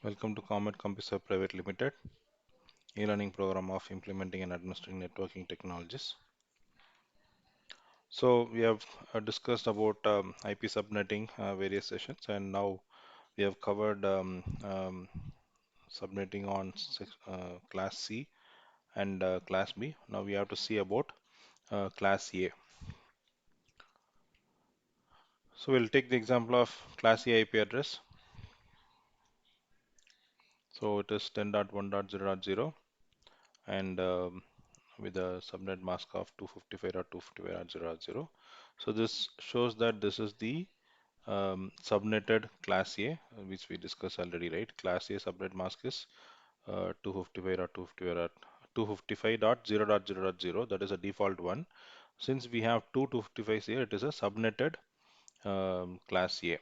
Welcome to Comet Computer Private Limited, e-learning program of implementing and administering networking technologies. So we have discussed about IP subnetting various sessions, and now we have covered subnetting on class C and class B. Now we have to see about class A. So we'll take the example of class A IP address. So it is 10.1.0.0 and with a subnet mask of 255.255.0.0. So this shows that this is the subnetted class A, which we discussed already, right? Class A subnet mask is 255.255.0.0.0. That is a default one. Since we have two 255s here, it is a subnetted class A.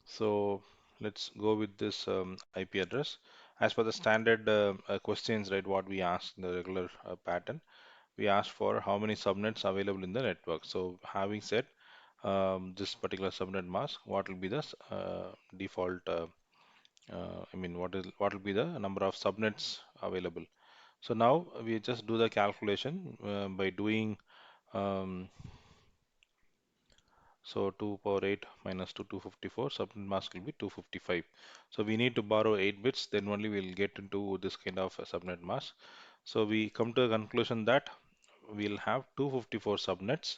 So let's go with this IP address. As per the standard questions, right, what we ask the regular pattern, we ask for how many subnets available in the network. So having said this particular subnet mask, what will be the default? I mean, what will be the number of subnets available? So now we just do the calculation by doing um, so 2 power 8 minus 2, 254, subnet mask will be 255. So we need to borrow 8 bits, then only we'll get into this kind of a subnet mask. So we come to a conclusion that we'll have 254 subnets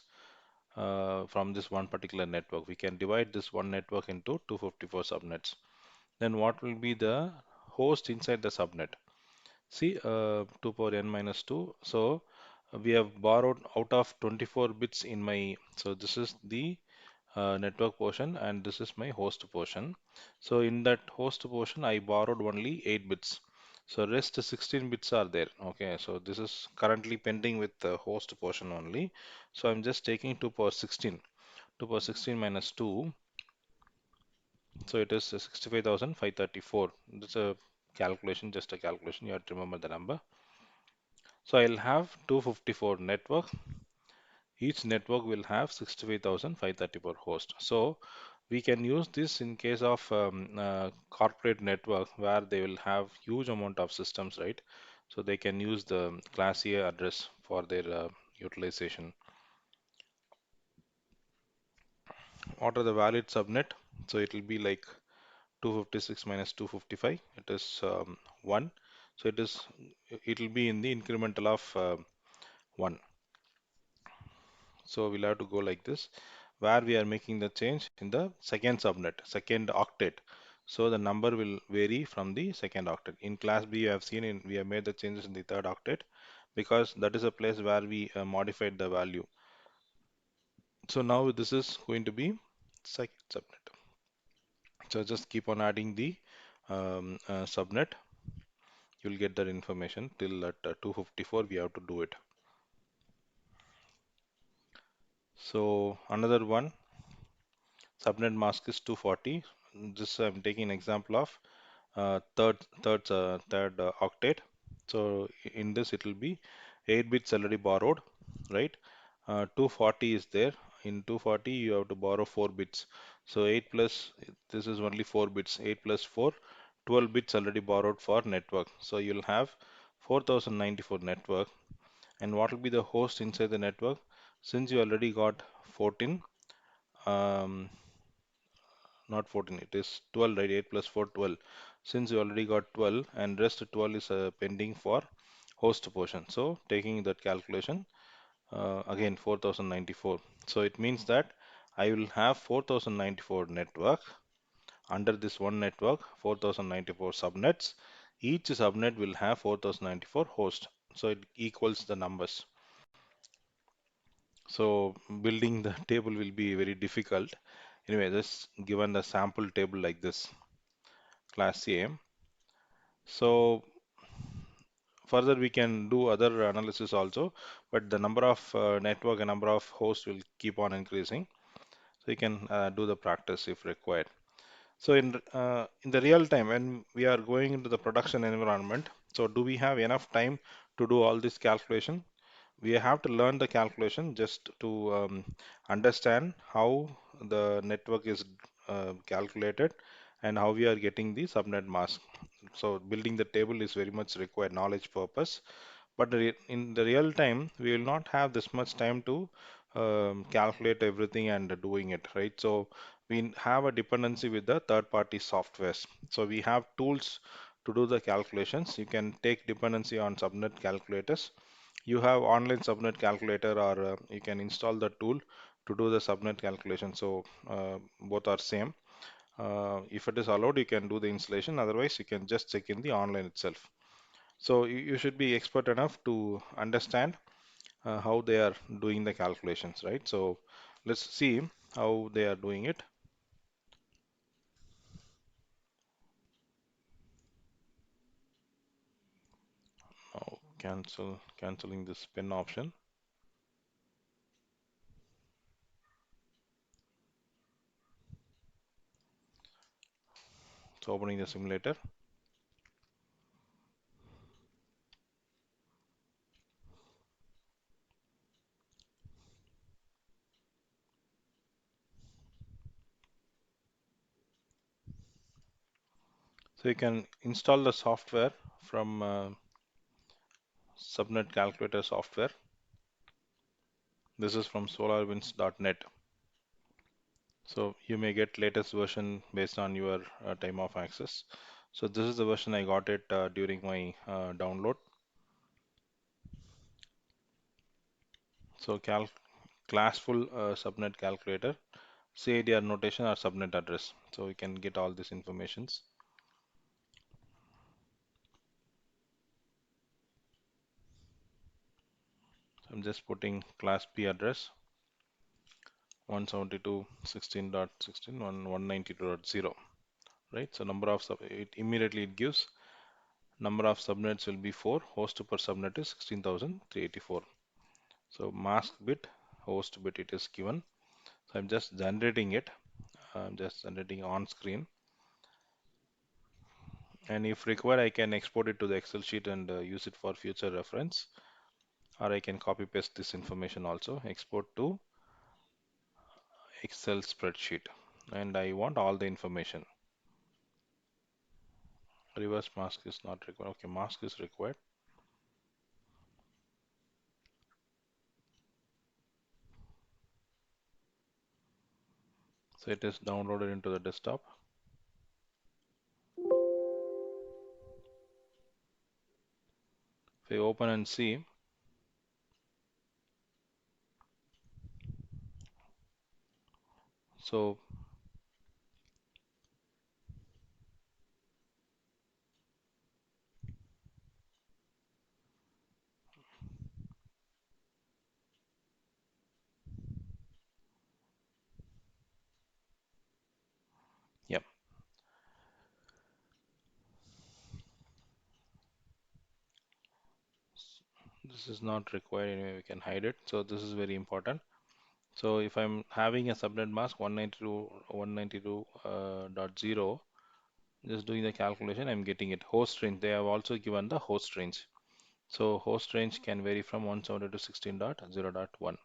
from this one particular network. We can divide this one network into 254 subnets. Then what will be the host inside the subnet? See, 2 power n minus 2. So we have borrowed out of 24 bits in my, so this is the network portion and this is my host portion. So in that host portion, I borrowed only 8 bits. So rest 16 bits are there. Okay, so this is currently pending with the host portion only. So I'm just taking 2 power 16. 2 power 16 minus 2. So it is 65,534. That's a calculation, just a calculation. You have to remember the number. So I'll have 254 network. Each network will have 65,534 hosts. So we can use this in case of corporate network where they will have huge amount of systems, right? So they can use the class A address for their utilization. What are the valid subnet? So it will be like 256 minus 255. It is 1. So it will be in the incremental of 1. So we'll have to go like this, where we are making the change in the second subnet, second octet. So the number will vary from the second octet. In class B, you have seen we have made the changes in the third octet because that is a place where we modified the value. So now this is going to be second subnet. So just keep on adding the subnet. You'll get that information till at 254 we have to do it. So another one subnet mask is 240. This I'm taking an example of third octet. So in this it will be 8 bits already borrowed, right? 240 is there. In 240 you have to borrow 4 bits. So 8 plus this is only 4 bits. 8 plus 4, 12 bits already borrowed for network. So you'll have 4094 network. And what will be the host inside the network? Since you already got 14, um, not 14, it is 12, right? 8 plus 4, 12. Since you already got 12 and rest 12 is pending for host portion. So taking that calculation, again 4094. So it means that I will have 4094 network. Under this one network, 4094 subnets. Each subnet will have 4094 hosts. So it equals the numbers. So building the table will be very difficult. Anyway, just given the sample table like this, class A. So further we can do other analysis also, but the number of network and number of hosts will keep on increasing. So you can do the practice if required. So in the real time when we are going into the production environment, so do we have enough time to do all this calculation? We have to learn the calculation just to understand how the network is calculated and how we are getting the subnet mask. So building the table is very much required knowledge purpose, but in the real time, we will not have this much time to calculate everything and doing it, right? So we have a dependency with the third-party softwares. So we have tools to do the calculations. You can take dependency on subnet calculators. You have online subnet calculator, or you can install the tool to do the subnet calculation. So both are same. If it is allowed, you can do the installation. Otherwise, you can just check in the online itself. So you should be expert enough to understand how they are doing the calculations, right? So let's see how they are doing it. Now canceling this pen option. So opening the simulator. So you can install the software from Subnet Calculator software. This is from SolarWinds.net. So you may get latest version based on your time of access. So this is the version I got it during my download. So classful subnet calculator, CIDR notation or subnet address. So we can get all these informations. So I'm just putting class P address 172.16.16 192.0, right? So number of it immediately it gives number of subnets will be 4. Host per subnet is 16,384. So mask bit, host bit it is given. So I'm just generating it. I'm just generating on screen. And if required, I can export it to the Excel sheet and use it for future reference. Or I can copy paste this information also. Export to Excel spreadsheet. And I want all the information. Reverse mask is not required. Okay, mask is required. So it is downloaded into the desktop. If I open and see, so yeah, this is not required anyway, we can hide it. So this is very important. So if I'm having a subnet mask 192.192.0, just doing the calculation, I'm getting it. Host range, they have also given the host range. So host range can vary from 170 to 16.0.1.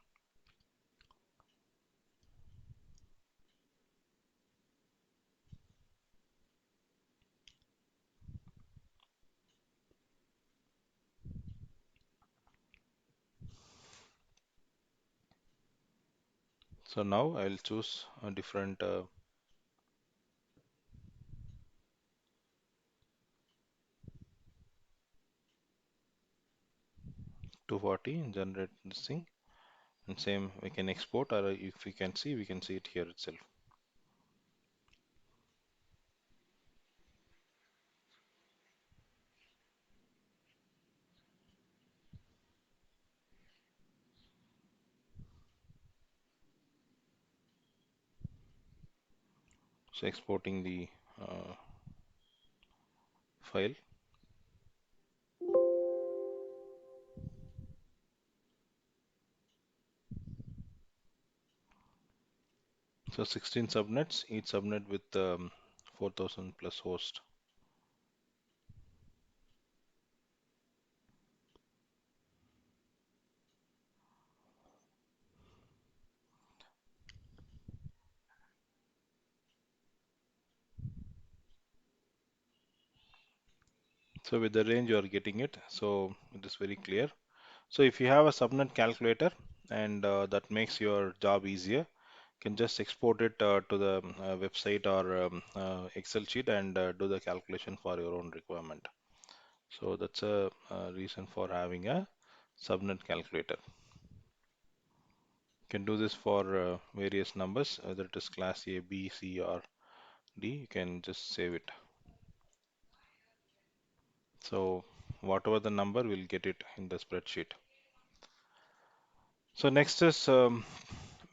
So now I'll choose a different 240, generate this thing, and same we can export, or if we can see, we can see it here itself. So exporting the file. So 16 subnets, each subnet with 4,000 plus host. So with the range you are getting it. So it is very clear. So if you have a subnet calculator and that makes your job easier, you can just export it to the website or Excel sheet and do the calculation for your own requirement. So that's a reason for having a subnet calculator. You can do this for various numbers, whether it is class A, B, C, or D. You can just save it. So whatever the number, we'll get it in the spreadsheet. So next is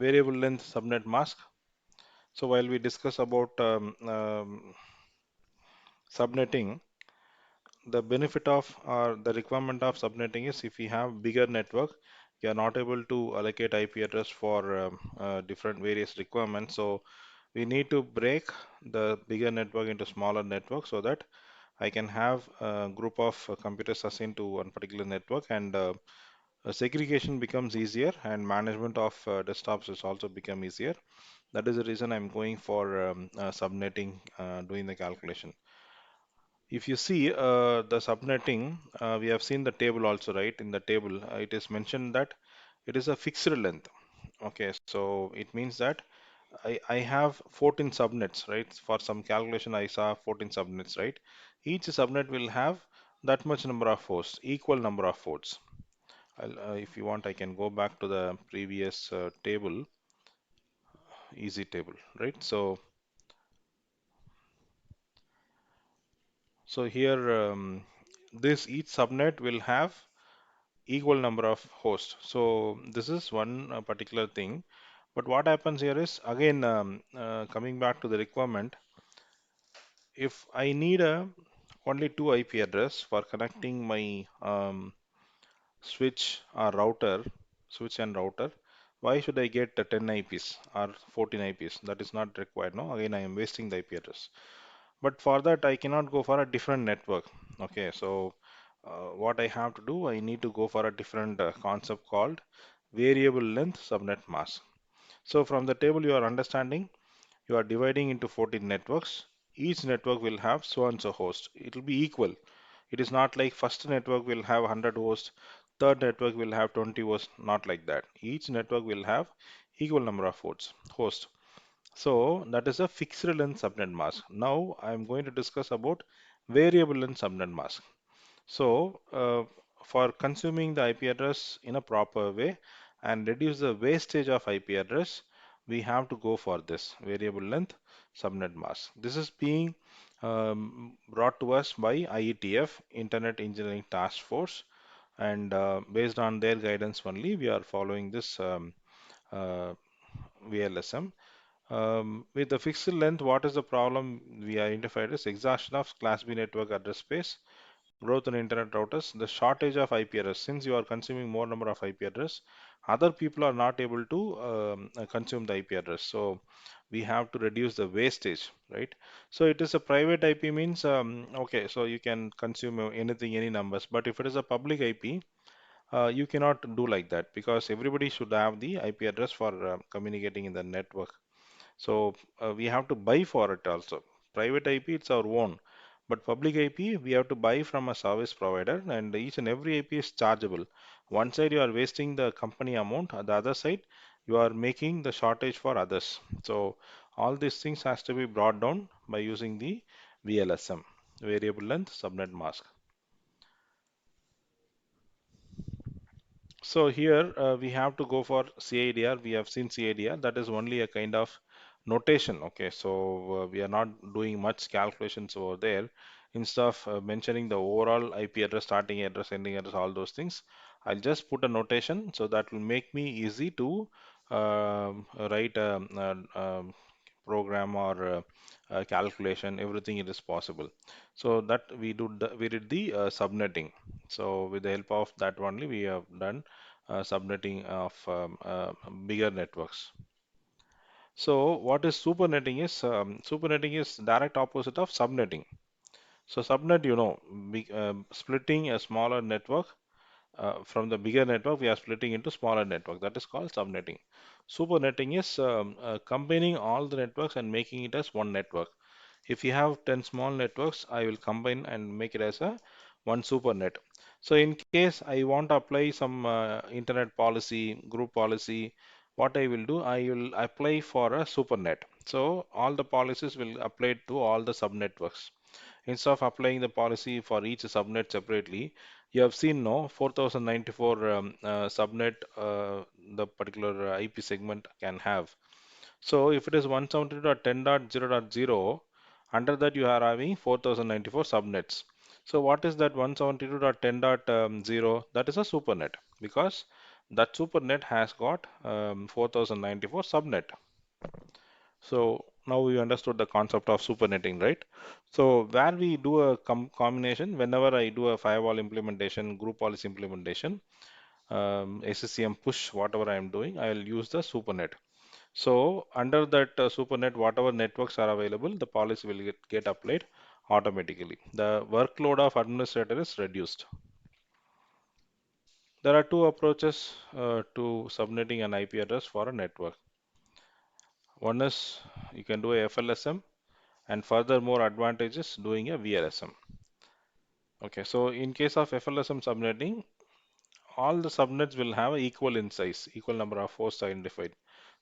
variable length subnet mask. So while we discuss about subnetting, the benefit of or the requirement of subnetting is if we have bigger network, you are not able to allocate IP address for different various requirements. So we need to break the bigger network into smaller networks so that I can have a group of computers assigned to one particular network, and segregation becomes easier, and management of desktops is also become easier. That is the reason I'm going for subnetting, doing the calculation. If you see the subnetting, we have seen the table also, right? In the table, it is mentioned that it is a fixed length. Okay, so it means that I have 14 subnets, right? For some calculation, I saw 14 subnets, right? Each subnet will have that much number of hosts, equal number of hosts. If you want, I can go back to the previous table, easy table, right? So here, this each subnet will have equal number of hosts. So this is one particular thing. But what happens here is again coming back to the requirement. If I need a only two IP address for connecting my switch or router, switch and router, why should I get the 10 IPs or 14 IPs? That is not required. No, again I am wasting the IP address. But for that I cannot go for a different network. Okay, so what I have to do, I need to go for a different concept called variable length subnet mask. So from the table you are understanding, you are dividing into 14 networks. Each network will have so and so host. It will be equal. It is not like first network will have 100 hosts, third network will have 20 hosts, not like that. Each network will have equal number of hosts. So that is a fixed length subnet mask. Now I am going to discuss about variable length subnet mask. So, for consuming the IP address in a proper way and reduce the wastage of IP address, we have to go for this variable length subnet mask. This is being brought to us by IETF, Internet Engineering Task Force, and based on their guidance only, we are following this uh, VLSM. With the fixed length, what is the problem we identified is exhaustion of Class B network address space, growth in internet routers, the shortage of IP address. Since you are consuming more number of IP address, other people are not able to consume the IP address. So we have to reduce the wastage, right? So it is a private IP means okay, so you can consume anything, any numbers. But if it is a public IP, you cannot do like that because everybody should have the IP address for communicating in the network. So we have to buy for it also. Private IP, it's our own. But public IP, we have to buy from a service provider, and each and every IP is chargeable. One side you are wasting the company amount, on the other side you are making the shortage for others. So all these things has to be brought down by using the VLSM, variable length subnet mask. So here we have to go for CIDR. We have seen CIDR. That is only a kind of notation. Okay, so we are not doing much calculations over there. Instead of mentioning the overall IP address, starting address, ending address, all those things, I'll just put a notation so that will make me easy to write a program or calculation. Everything it is possible. So that we did the subnetting. So with the help of that only we have done subnetting of bigger networks. So what is supernetting is direct opposite of subnetting. So subnet, splitting a smaller network from the bigger network, we are splitting into smaller network. That is called subnetting. Supernetting is combining all the networks and making it as one network. If you have 10 small networks, I will combine and make it as a one supernet. So in case I want to apply some internet policy, group policy, what I will do, I will apply for a supernet. So all the policies will apply to all the subnetworks. Instead of applying the policy for each subnet separately, you have seen no 4094 subnet the particular IP segment can have. So if it is 172.10.0.0, under that you are having 4094 subnets. So what is that 172.10.0? That is a supernet because that supernet has got 4094 subnet. So now we understood the concept of supernetting, right? So where we do a combination, whenever I do a firewall implementation, group policy implementation, SCCM push, whatever I am doing, I will use the supernet. So under that supernet, whatever networks are available, the policy will get applied automatically. The workload of administrator is reduced. There are two approaches to subnetting an IP address for a network. One is you can do a FLSM, and further more advantages doing a VLSM. Okay, so in case of FLSM subnetting, all the subnets will have equal in size, equal number of hosts identified.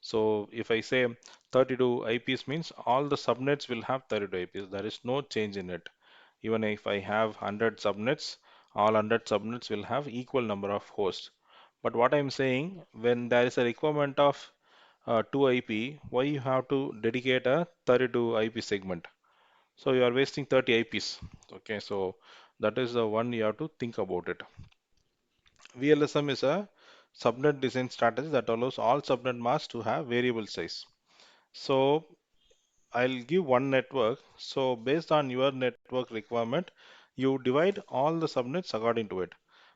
So if I say 32 IPs means all the subnets will have 32 IPs. There is no change in it. Even if I have 100 subnets, all 100 subnets will have equal number of hosts. But what I'm saying, when there is a requirement of 2 IP, why you have to dedicate a 32 IP segment? So you are wasting 30 IPs. Okay, so that is the one you have to think about it. VLSM is a subnet design strategy that allows all subnet masks to have variable size. So I'll give one network. So based on your network requirement, you divide all the subnets according to it.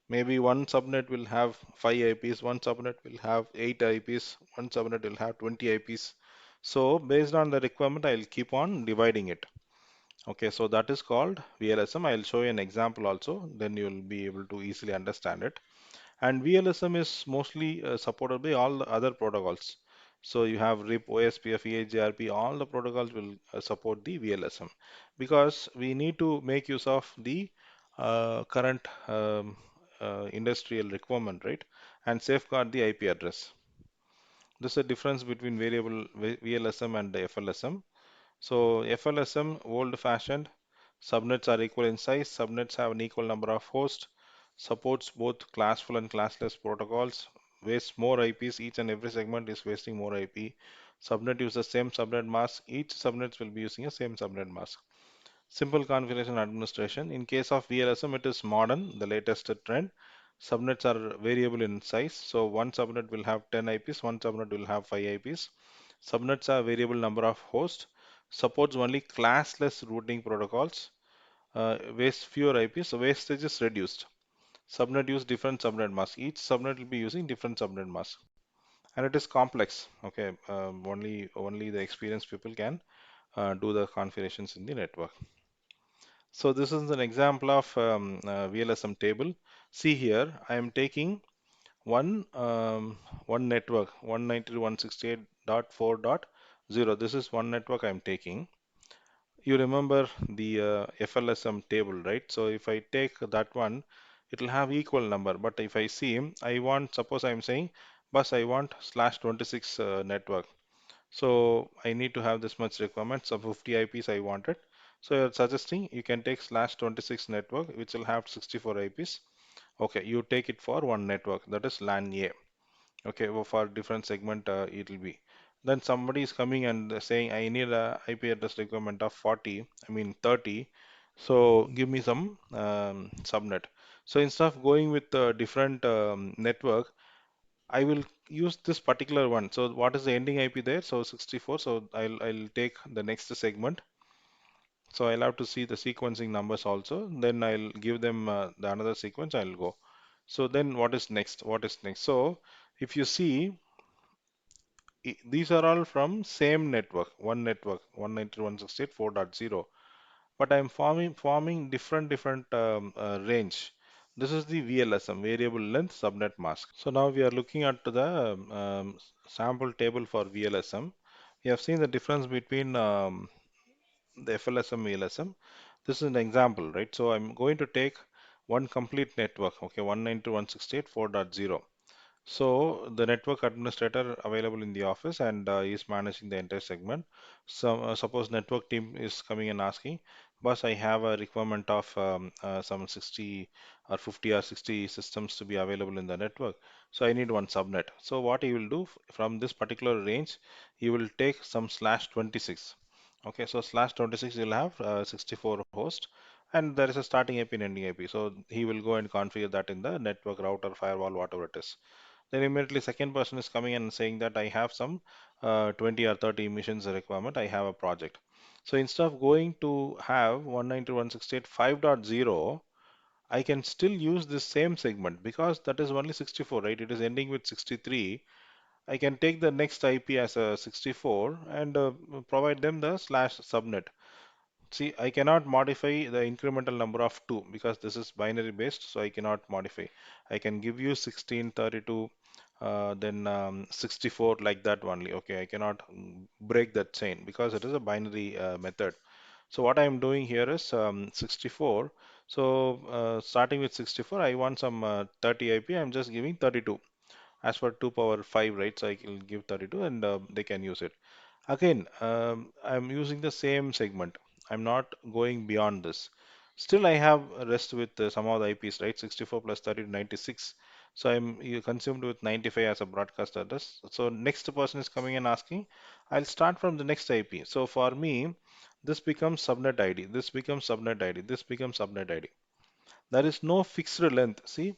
Maybe one subnet will have 5 IPs, one subnet will have 8 IPs, one subnet will have 20 IPs. So based on the requirement, I'll keep on dividing it. Okay, so that is called VLSM. I'll show you an example also, then you'll be able to easily understand it. And VLSM is mostly supported by all the other protocols. So you have RIP, OSPF, EIGRP, all the protocols will support the VLSM because we need to make use of the current industrial requirement, right? And safeguard the IP address. This is the difference between variable VLSM and the FLSM. So FLSM, old-fashioned, subnets are equal in size, subnets have an equal number of hosts, supports both classful and classless protocols, wastes more IPs, each and every segment is wasting more IP. Subnet uses the same subnet mask, each subnet will be using a same subnet mask. Simple configuration administration. In case of VLSM, it is modern, the latest trend. Subnets are variable in size. So one subnet will have 10 IPs, one subnet will have 5 IPs. Subnets are variable number of hosts. Supports only classless routing protocols. Waste fewer IPs, so wastage is reduced. Subnet use different subnet mask. Each subnet will be using different subnet mask, and it is complex. Okay, only the experienced people can do the configurations in the network. So this is an example of VLSM table. See here, I am taking one network 192.168.4.0. This is one network I am taking. You remember the FLSM table, right? So if I take that one, it will have equal number. But if I see, I want, suppose I'm saying, bus I want /26 network. So I need to have this much requirement. So 50 IPs I wanted. So you're suggesting you can take /26 network, which will have 64 IPs. Okay, you take it for one network, that is LAN A. Okay, well, for different segment it will be. Then somebody is coming and saying I need a IP address requirement of 40, I mean 30. So give me some subnet. So instead of going with a different network, I will use this particular one. So what is the ending IP there? So 64. So I'll take the next segment. So I'll have to see the sequencing numbers also. Then I'll give them the another sequence. I'll go. So then what is next? What is next? So if you see, these are all from same network, one network, 192.168.4.0. But I'm forming different range. This is the VLSM, variable length subnet mask. So now we are looking at the sample table for VLSM. We have seen the difference between the FLSM, VLSM. This is an example, right? So I'm going to take one complete network, okay, 192.168.4.0. So the network administrator available in the office and is managing the entire segment. So suppose network team is coming and asking, boss, I have a requirement of some 60 or 50 or 60 systems to be available in the network. So I need one subnet. So what he will do from this particular range, he will take some slash 26. Okay, so slash 26 will have 64 hosts and there is a starting IP and ending IP. So he will go and configure that in the network router, firewall, whatever it is. Then immediately second person is coming and saying that I have some 20 or 30 emissions requirement. I have a project. So instead of going to have 192.168.5.0, I can still use this same segment because that is only 64, right? It is ending with 63. I can take the next IP as a 64 and provide them the slash subnet. See, I cannot modify the incremental number of 2 because this is binary based, so I cannot modify. I can give you 16, 32, then 64 like that only. Okay, I cannot break that chain because it is a binary method. So what I am doing here is 64. So starting with 64, I want some 30 IP. I'm just giving 32 as for 2 power 5, right? So I will give 32 and they can use it. Again, I'm using the same segment. I'm not going beyond this. Still, I have a rest with some of the IPs, right? 64 plus 30 to 96. So I'm consumed with 95 as a broadcast address. So next person is coming and asking, I'll start from the next IP. So for me, this becomes subnet ID. This becomes subnet ID. This becomes subnet ID. There is no fixed length. See,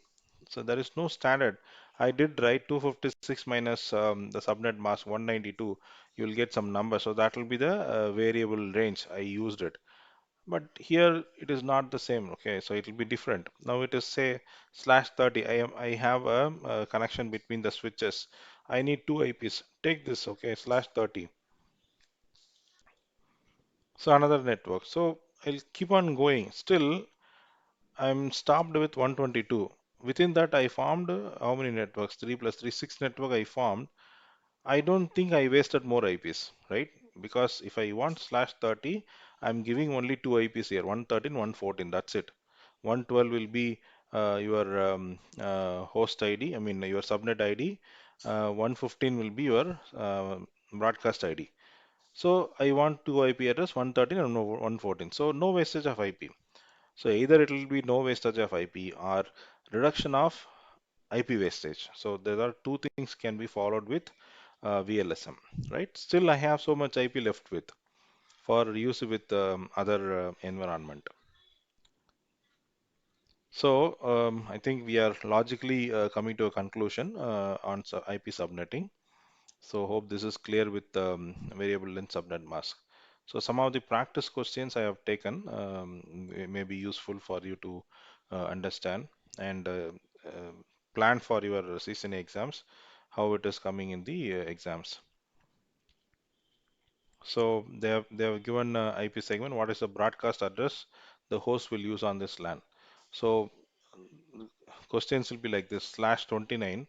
so there is no standard. I did write 256 minus the subnet mask 192. You will get some number. So that will be the variable range. I used it. But here it is not the same. Okay, so it will be different. Now it is say slash 30. I have a connection between the switches. I need two IPs. Take this. Okay, slash 30. So another network. So I'll keep on going. Still, I'm stopped with 122. Within that, I formed how many networks? 3 plus 3, 6 network I formed. I don't think I wasted more IPs, right? Because if I want slash 30, I'm giving only two IPs here, 113, 114. That's it. 112 will be your host ID, I mean your subnet ID. 115 will be your broadcast ID. So I want two IP address, 113 and 114. So no wastage of IP. So either it will be no wastage of IP or reduction of IP wastage. So there are two things can be followed with VLSM, right? Still, I have so much IP left with for use with other environment. So I think we are logically coming to a conclusion on IP subnetting. So hope this is clear with variable length subnet mask. So some of the practice questions I have taken may be useful for you to understand and plan for your CCNA exams, how it is coming in the exams. So they have given IP segment. What is the broadcast address the host will use on this LAN? So questions will be like this slash 29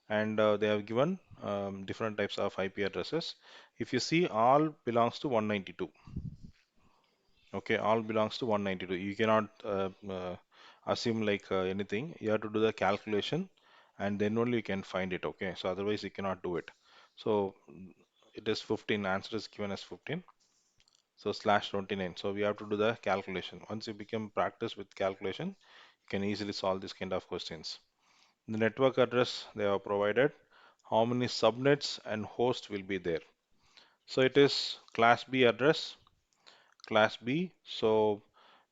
and they have given different types of IP addresses. If you see, all belongs to 192. Okay, all belongs to 192. You cannot assume like anything. You have to do the calculation, and then only you can find it. Okay, so otherwise you cannot do it. So it is 15. Answer is given as 15. So slash 29. So we have to do the calculation. Once you become practice with calculation, you can easily solve this kind of questions. The network address they have provided, how many subnets and hosts will be there. So it is class B address, class B. So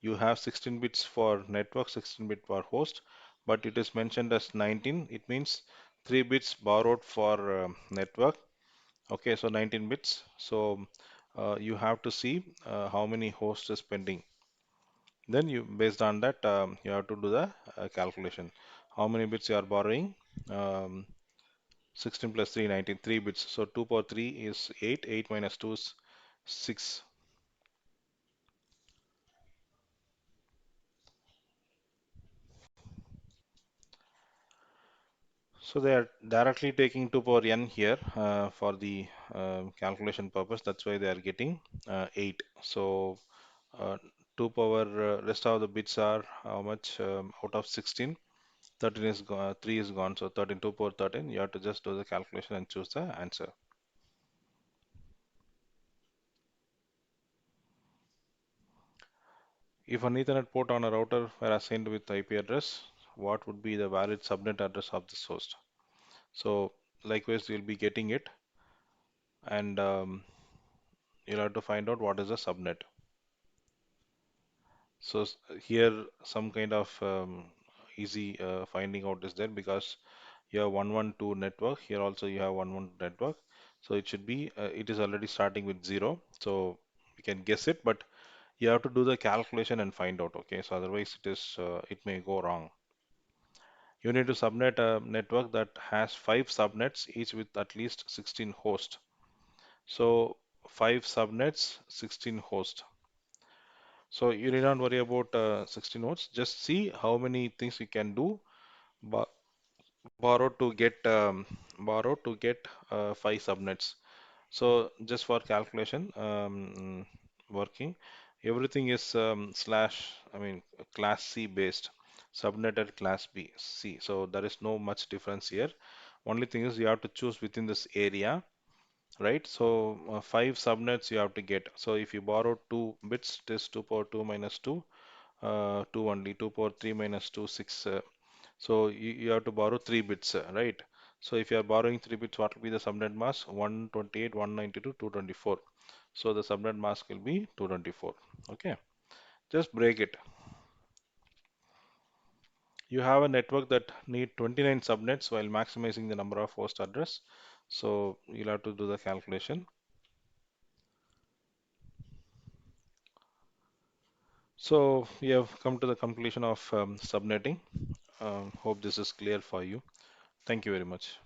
you have 16 bits for network, 16 bit for host, but it is mentioned as 19. It means 3 bits borrowed for network. Okay, so 19 bits. So you have to see how many hosts is pending. Then you, based on that, you have to do the calculation. How many bits you are borrowing? Um, 16 plus 3, 19, 3 bits. So 2 power 3 is 8, 8 minus 2 is 6. So they are directly taking 2 power n here for the calculation purpose. That's why they are getting 8. So uh, 2 power rest of the bits are how much out of 16? 13 is gone, 3 is gone. So 13, 2 power 13. You have to just do the calculation and choose the answer. If an Ethernet port on a router were assigned with IP address, what would be the valid subnet address of this host? So likewise, you'll be getting it, and you'll have to find out what is the subnet. So here some kind of easy finding out is there because you have 112 network. Here also you have 112 network. So it should be it is already starting with 0. So we can guess it, but you have to do the calculation and find out. Okay, so otherwise it may go wrong. You need to subnet a network that has 5 subnets, each with at least 16 hosts. So 5 subnets, 16 hosts. So you need not worry about 16 nodes. Just see how many things you can do. Bo- borrow to get 5 subnets. So just for calculation, working, everything is slash. I mean class C based, subnetted class B C. So there is no much difference here. Only thing is you have to choose within this area, right? So 5 subnets you have to get. So if you borrow 2 bits, it is 2 power 2 minus 2. 2 only, 2 power 3 minus 2, 6. So you have to borrow 3 bits, right? So if you are borrowing 3 bits, what will be the subnet mask? 128, 192, 224. So the subnet mask will be 224. Okay, just break it. You have a network that need 29 subnets while maximizing the number of host address. So you'll have to do the calculation. So we have come to the completion of subnetting. Hope this is clear for you. Thank you very much.